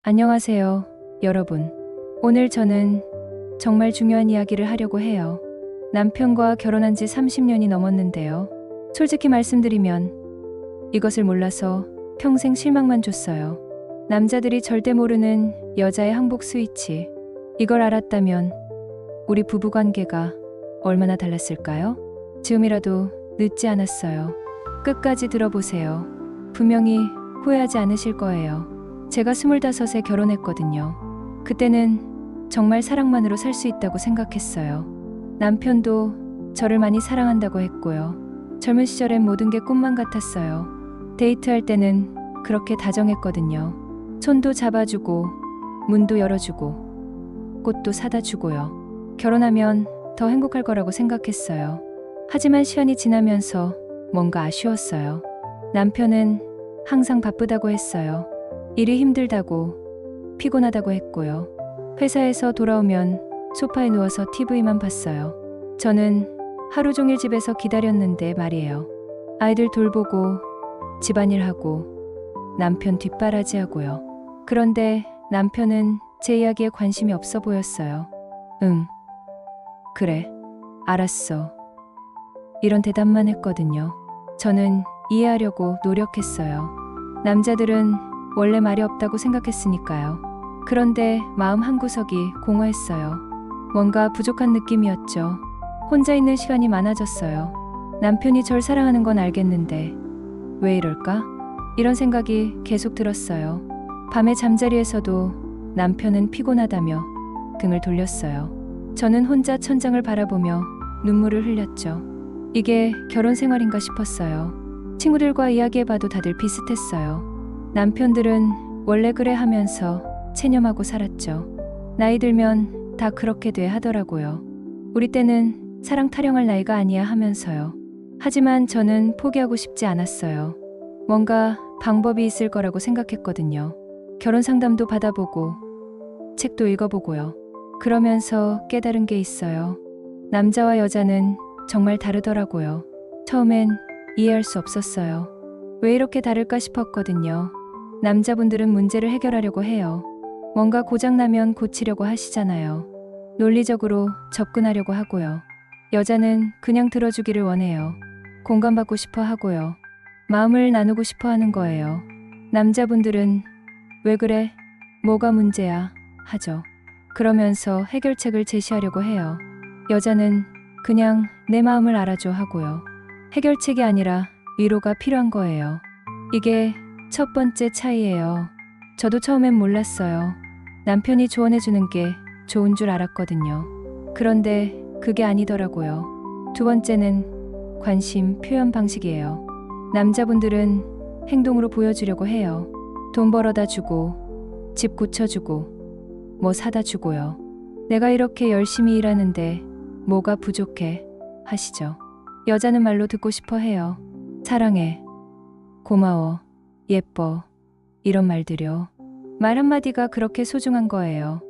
안녕하세요, 여러분. 오늘 저는 정말 중요한 이야기를 하려고 해요. 남편과 결혼한 지 30년이 넘었는데요. 솔직히 말씀드리면 이것을 몰라서 평생 실망만 줬어요. 남자들이 절대 모르는 여자의 항복 스위치. 이걸 알았다면 우리 부부 관계가 얼마나 달랐을까요? 지금이라도 늦지 않았어요. 끝까지 들어보세요. 분명히 후회하지 않으실 거예요. 제가 25에 결혼했거든요. 그때는 정말 사랑만으로 살 수 있다고 생각했어요. 남편도 저를 많이 사랑한다고 했고요. 젊은 시절엔 모든 게 꿈만 같았어요. 데이트할 때는 그렇게 다정했거든요. 손도 잡아주고, 문도 열어주고, 꽃도 사다 주고요. 결혼하면 더 행복할 거라고 생각했어요. 하지만 시간이 지나면서 뭔가 아쉬웠어요. 남편은 항상 바쁘다고 했어요. 일이 힘들다고, 피곤하다고 했고요. 회사에서 돌아오면 소파에 누워서 TV만 봤어요. 저는 하루 종일 집에서 기다렸는데 말이에요. 아이들 돌보고, 집안일하고, 남편 뒷바라지하고요. 그런데 남편은 제 이야기에 관심이 없어 보였어요. 응, 그래, 알았어. 이런 대답만 했거든요. 저는 이해하려고 노력했어요. 남자들은 원래 말이 없다고 생각했으니까요. 그런데 마음 한구석이 공허했어요. 뭔가 부족한 느낌이었죠. 혼자 있는 시간이 많아졌어요. 남편이 절 사랑하는 건 알겠는데 왜 이럴까? 이런 생각이 계속 들었어요. 밤에 잠자리에서도 남편은 피곤하다며 등을 돌렸어요. 저는 혼자 천장을 바라보며 눈물을 흘렸죠. 이게 결혼 생활인가 싶었어요. 친구들과 이야기해봐도 다들 비슷했어요. 남편들은 원래 그래 하면서 체념하고 살았죠. 나이 들면 다 그렇게 돼 하더라고요. 우리 때는 사랑 타령할 나이가 아니야 하면서요. 하지만 저는 포기하고 싶지 않았어요. 뭔가 방법이 있을 거라고 생각했거든요. 결혼 상담도 받아보고 책도 읽어보고요. 그러면서 깨달은 게 있어요. 남자와 여자는 정말 다르더라고요. 처음엔 이해할 수 없었어요. 왜 이렇게 다를까 싶었거든요. 남자분들은 문제를 해결하려고 해요. 뭔가 고장나면 고치려고 하시잖아요. 논리적으로 접근하려고 하고요. 여자는 그냥 들어주기를 원해요. 공감받고 싶어 하고요. 마음을 나누고 싶어 하는 거예요. 남자분들은 왜 그래? 뭐가 문제야? 하죠. 그러면서 해결책을 제시하려고 해요. 여자는 그냥 내 마음을 알아줘 하고요. 해결책이 아니라 위로가 필요한 거예요. 이게 첫 번째 차이예요. 저도 처음엔 몰랐어요. 남편이 조언해주는 게 좋은 줄 알았거든요. 그런데 그게 아니더라고요. 두 번째는 관심 표현 방식이에요. 남자분들은 행동으로 보여주려고 해요. 돈 벌어다 주고, 집 고쳐주고, 뭐 사다 주고요. 내가 이렇게 열심히 일하는데 뭐가 부족해 하시죠. 여자는 말로 듣고 싶어 해요. 사랑해, 고마워, 예뻐, 이런 말들요. 말 한마디가 그렇게 소중한 거예요.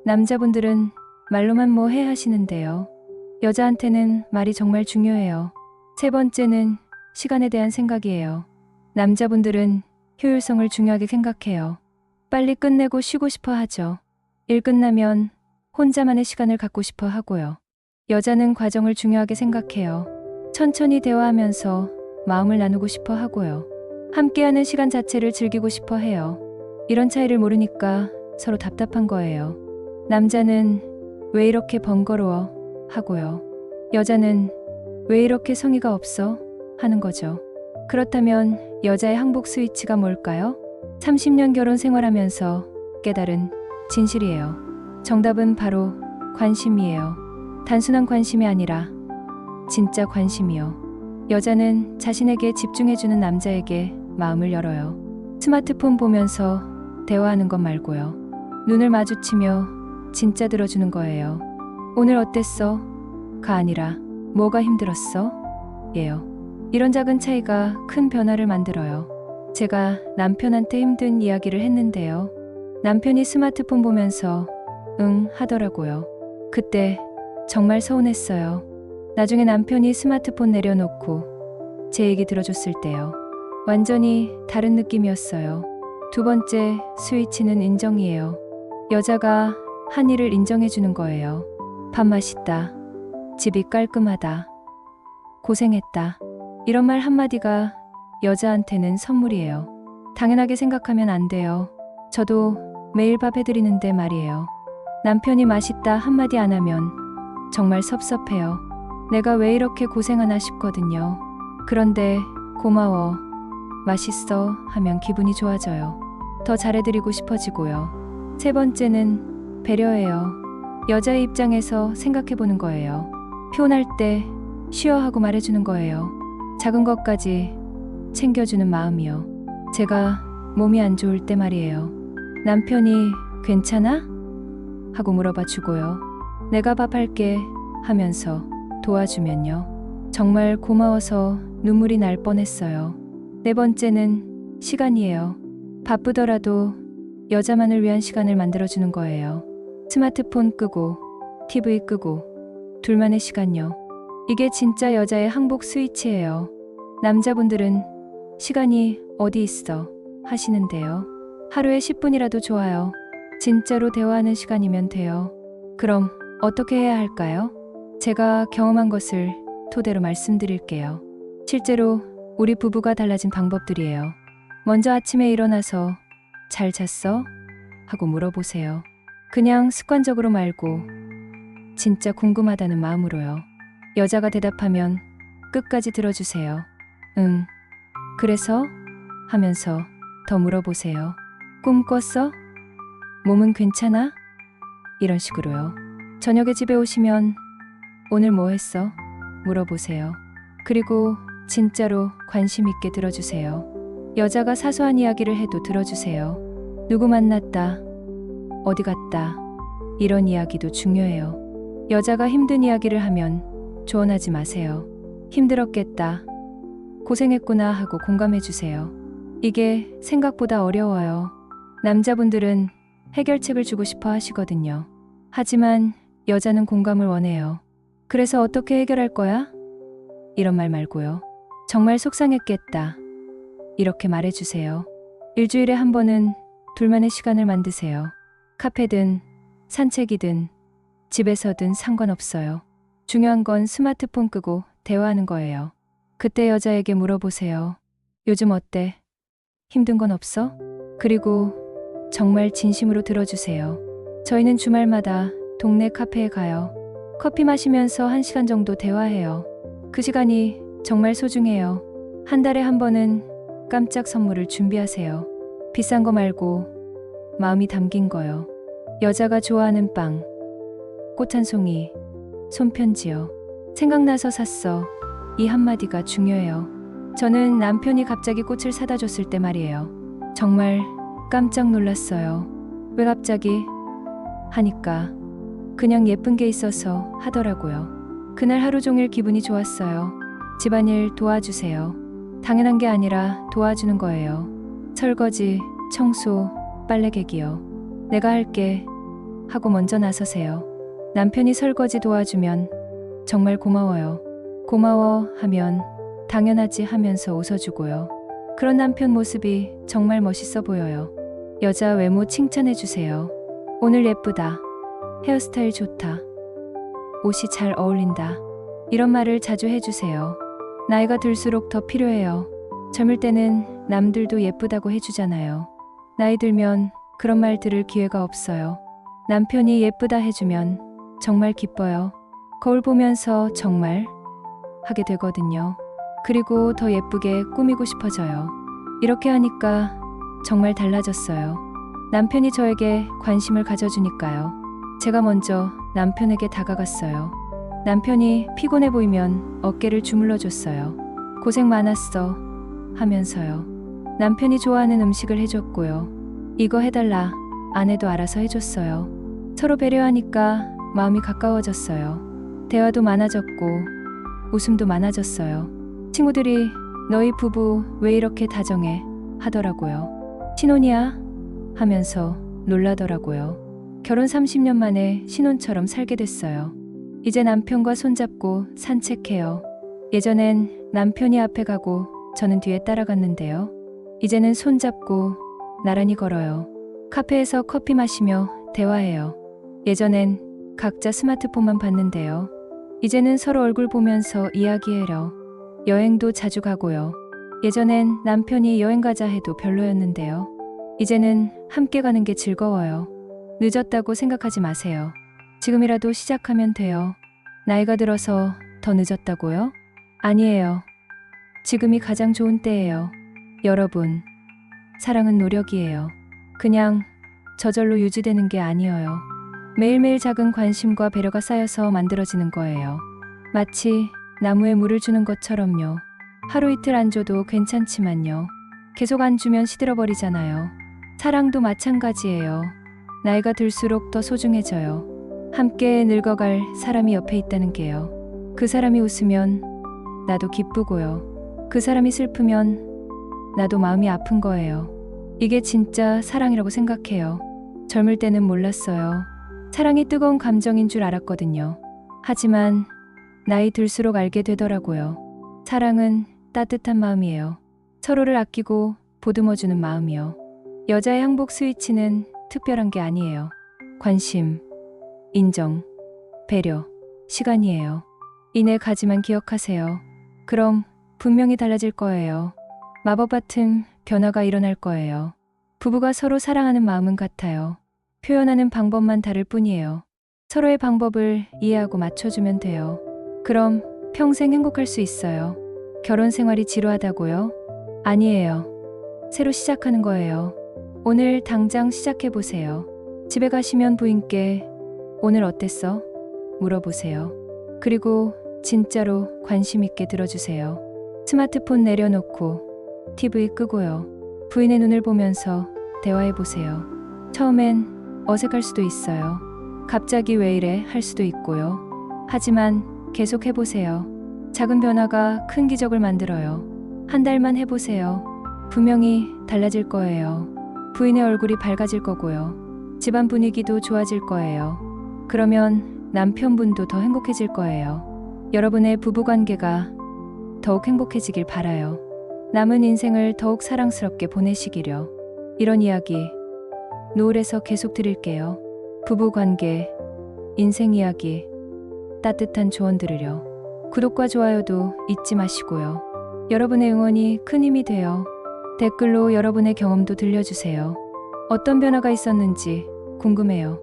남자분들은 말로만 뭐 해 하시는데요. 여자한테는 말이 정말 중요해요. 세 번째는 시간에 대한 생각이에요. 남자분들은 효율성을 중요하게 생각해요. 빨리 끝내고 쉬고 싶어 하죠. 일 끝나면 혼자만의 시간을 갖고 싶어 하고요. 여자는 과정을 중요하게 생각해요. 천천히 대화하면서 마음을 나누고 싶어 하고요. 함께하는 시간 자체를 즐기고 싶어 해요. 이런 차이를 모르니까 서로 답답한 거예요. 남자는 왜 이렇게 번거로워 하고요. 여자는 왜 이렇게 성의가 없어 하는 거죠. 그렇다면 여자의 항복 스위치가 뭘까요? 30년 결혼 생활하면서 깨달은 진실이에요. 정답은 바로 관심이에요. 단순한 관심이 아니라 진짜 관심이요. 여자는 자신에게 집중해주는 남자에게 마음을 열어요. 스마트폰 보면서 대화하는 것 말고요. 눈을 마주치며 진짜 들어주는 거예요. 오늘 어땠어? 가 아니라 뭐가 힘들었어? 예요. 이런 작은 차이가 큰 변화를 만들어요. 제가 남편한테 힘든 이야기를 했는데요. 남편이 스마트폰 보면서 응 하더라고요. 그때 정말 서운했어요. 나중에 남편이 스마트폰 내려놓고 제 얘기 들어줬을 때요. 완전히 다른 느낌이었어요. 두 번째 스위치는 인정이에요. 여자가 한 일을 인정해 주는 거예요. 밥 맛있다. 집이 깔끔하다. 고생했다. 이런 말 한마디가 여자한테는 선물이에요. 당연하게 생각하면 안 돼요. 저도 매일 밥 해드리는데 말이에요. 남편이 맛있다 한마디 안 하면 정말 섭섭해요. 내가 왜 이렇게 고생하나 싶거든요. 그런데 고마워, 맛있어 하면 기분이 좋아져요. 더 잘해드리고 싶어지고요. 세 번째는 배려예요. 여자의 입장에서 생각해보는 거예요. 피곤할 때 쉬어 하고 말해주는 거예요. 작은 것까지 챙겨주는 마음이요. 제가 몸이 안 좋을 때 말이에요. 남편이 괜찮아? 하고 물어봐 주고요. 내가 밥 할게 하면서 도와주면요. 정말 고마워서 눈물이 날 뻔했어요. 네 번째는 시간이에요. 바쁘더라도 여자만을 위한 시간을 만들어주는 거예요. 스마트폰 끄고 TV 끄고 둘만의 시간요. 이게 진짜 여자의 항복 스위치예요. 남자분들은 시간이 어디 있어 하시는데요. 하루에 10분이라도 좋아요. 진짜로 대화하는 시간이면 돼요. 그럼 어떻게 해야 할까요? 제가 경험한 것을 토대로 말씀드릴게요. 실제로 우리 부부가 달라진 방법들이에요. 먼저 아침에 일어나서 잘 잤어? 하고 물어보세요. 그냥 습관적으로 말고 진짜 궁금하다는 마음으로요. 여자가 대답하면 끝까지 들어주세요. 응, 그래서? 하면서 더 물어보세요. 꿈 꿨어? 몸은 괜찮아? 이런 식으로요. 저녁에 집에 오시면 오늘 뭐 했어? 물어보세요. 그리고 진짜로 관심 있게 들어주세요. 여자가 사소한 이야기를 해도 들어주세요. 누구 만났다. 어디 갔다. 이런 이야기도 중요해요. 여자가 힘든 이야기를 하면 조언하지 마세요. 힘들었겠다. 고생했구나 하고 공감해주세요. 이게 생각보다 어려워요. 남자분들은 해결책을 주고 싶어 하시거든요. 하지만 여자는 공감을 원해요. 그래서 어떻게 해결할 거야? 이런 말 말고요. 정말 속상했겠다. 이렇게 말해주세요. 일주일에 한 번은 둘만의 시간을 만드세요. 카페든 산책이든 집에서든 상관없어요. 중요한 건 스마트폰 끄고 대화하는 거예요. 그때 여자에게 물어보세요. 요즘 어때? 힘든 건 없어? 그리고 정말 진심으로 들어주세요. 저희는 주말마다 동네 카페에 가요. 커피 마시면서 1시간 정도 대화해요. 그 시간이 정말 소중해요. 한 달에 한 번은 깜짝 선물을 준비하세요. 비싼 거 말고 마음이 담긴 거요. 여자가 좋아하는 빵, 꽃 한 송이, 손편지요. 생각나서 샀어. 이 한마디가 중요해요. 저는 남편이 갑자기 꽃을 사다 줬을 때 말이에요. 정말 깜짝 놀랐어요. 왜 갑자기? 하니까 그냥 예쁜 게 있어서 하더라고요. 그날 하루 종일 기분이 좋았어요. 집안일 도와주세요. 당연한 게 아니라 도와주는 거예요. 설거지, 청소, 빨래 개기요. 내가 할게 하고 먼저 나서세요. 남편이 설거지 도와주면 정말 고마워요. 고마워 하면 당연하지 하면서 웃어주고요. 그런 남편 모습이 정말 멋있어 보여요. 여자 외모 칭찬해주세요. 오늘 예쁘다. 헤어스타일 좋다. 옷이 잘 어울린다. 이런 말을 자주 해주세요. 나이가 들수록 더 필요해요. 젊을 때는 남들도 예쁘다고 해주잖아요. 나이 들면 그런 말 들을 기회가 없어요. 남편이 예쁘다 해주면 정말 기뻐요. 거울 보면서 정말 하게 되거든요. 그리고 더 예쁘게 꾸미고 싶어져요. 이렇게 하니까 정말 달라졌어요. 남편이 저에게 관심을 가져주니까요. 제가 먼저 남편에게 다가갔어요. 남편이 피곤해 보이면 어깨를 주물러 줬어요. 고생 많았어 하면서요. 남편이 좋아하는 음식을 해줬고요. 이거 해달라 안 해도 알아서 해줬어요. 서로 배려하니까 마음이 가까워졌어요. 대화도 많아졌고 웃음도 많아졌어요. 친구들이 너희 부부 왜 이렇게 다정해 하더라고요. 신혼이야? 하면서 놀라더라고요. 결혼 30년 만에 신혼처럼 살게 됐어요. 이제 남편과 손잡고 산책해요. 예전엔 남편이 앞에 가고 저는 뒤에 따라갔는데요. 이제는 손잡고 나란히 걸어요. 카페에서 커피 마시며 대화해요. 예전엔 각자 스마트폰만 봤는데요. 이제는 서로 얼굴 보면서 이야기해요. 여행도 자주 가고요. 예전엔 남편이 여행 가자 해도 별로였는데요. 이제는 함께 가는 게 즐거워요. 늦었다고 생각하지 마세요. 지금이라도 시작하면 돼요. 나이가 들어서 더 늦었다고요? 아니에요. 지금이 가장 좋은 때예요. 여러분, 사랑은 노력이에요. 그냥 저절로 유지되는 게 아니에요. 매일매일 작은 관심과 배려가 쌓여서 만들어지는 거예요. 마치 나무에 물을 주는 것처럼요. 하루 이틀 안 줘도 괜찮지만요. 계속 안 주면 시들어버리잖아요. 사랑도 마찬가지예요. 나이가 들수록 더 소중해져요. 함께 늙어갈 사람이 옆에 있다는 게요. 그 사람이 웃으면 나도 기쁘고요. 그 사람이 슬프면 나도 마음이 아픈 거예요. 이게 진짜 사랑이라고 생각해요. 젊을 때는 몰랐어요. 사랑이 뜨거운 감정인 줄 알았거든요. 하지만 나이 들수록 알게 되더라고요. 사랑은 따뜻한 마음이에요. 서로를 아끼고 보듬어주는 마음이요. 여자의 항복 스위치는 특별한 게 아니에요. 관심, 인정, 배려, 시간이에요. 이 네 가지만 기억하세요. 그럼 분명히 달라질 거예요. 마법 같은 변화가 일어날 거예요. 부부가 서로 사랑하는 마음은 같아요. 표현하는 방법만 다를 뿐이에요. 서로의 방법을 이해하고 맞춰주면 돼요. 그럼 평생 행복할 수 있어요. 결혼 생활이 지루하다고요? 아니에요. 새로 시작하는 거예요. 오늘 당장 시작해보세요. 집에 가시면 부인께 오늘 어땠어? 물어보세요. 그리고 진짜로 관심 있게 들어주세요. 스마트폰 내려놓고 TV 끄고요. 부인의 눈을 보면서 대화해보세요. 처음엔 어색할 수도 있어요. 갑자기 왜 이래 할 수도 있고요. 하지만 계속 해보세요. 작은 변화가 큰 기적을 만들어요. 한 달만 해보세요. 분명히 달라질 거예요. 부인의 얼굴이 밝아질 거고요. 집안 분위기도 좋아질 거예요. 그러면 남편분도 더 행복해질 거예요. 여러분의 부부관계가 더욱 행복해지길 바라요. 남은 인생을 더욱 사랑스럽게 보내시기려. 이런 이야기 노을에서 계속 드릴게요. 부부관계, 인생 이야기, 따뜻한 조언 들으려. 구독과 좋아요도 잊지 마시고요. 여러분의 응원이 큰 힘이 돼요. 댓글로 여러분의 경험도 들려주세요. 어떤 변화가 있었는지 궁금해요.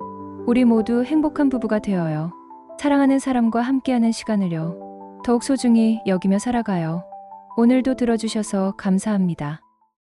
우리 모두 행복한 부부가 되어요. 사랑하는 사람과 함께하는 시간을요. 더욱 소중히 여기며 살아가요. 오늘도 들어주셔서 감사합니다.